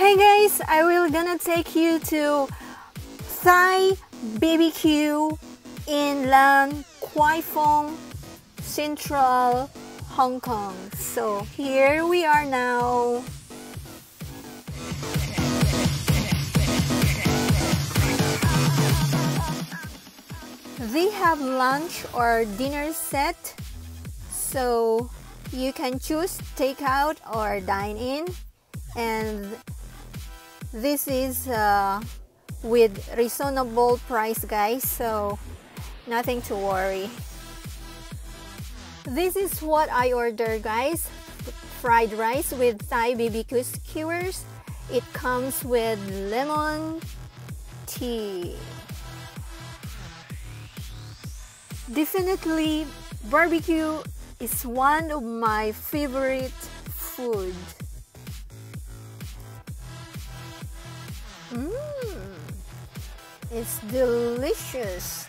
Hey guys, I will gonna take you to Thai BBQ in Lan Kwai Phong, Central Hong Kong. So here we are now. They have lunch or dinner set, so you can choose takeout or dine in, and this is with reasonable price, guys, so nothing to worry. This is what I ordered, guys. Fried rice with Thai BBQ skewers. It comes with lemon tea. Definitely, barbecue is one of my favorite food. It's delicious.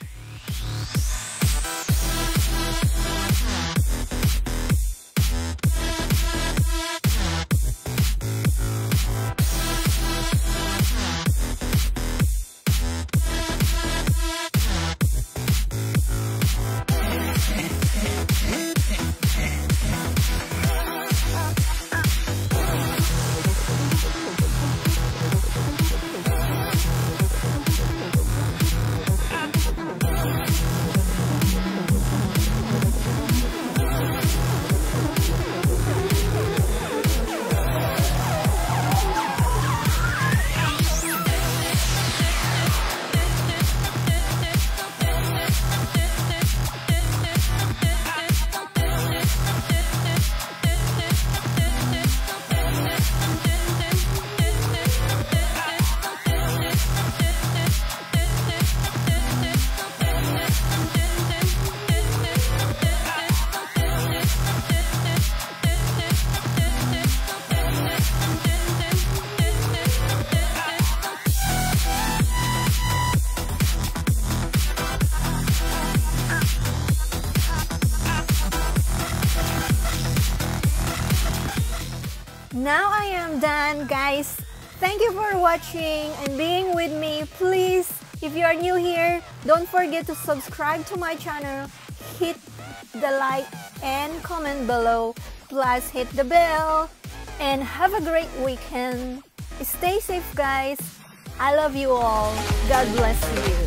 Now I am done, guys. Thank you for watching and being with me. Please, if you are new here, don't forget to subscribe to my channel, hit the like and comment below, plus hit the bell, and have a great weekend. Stay safe, guys. I love you all. God bless you.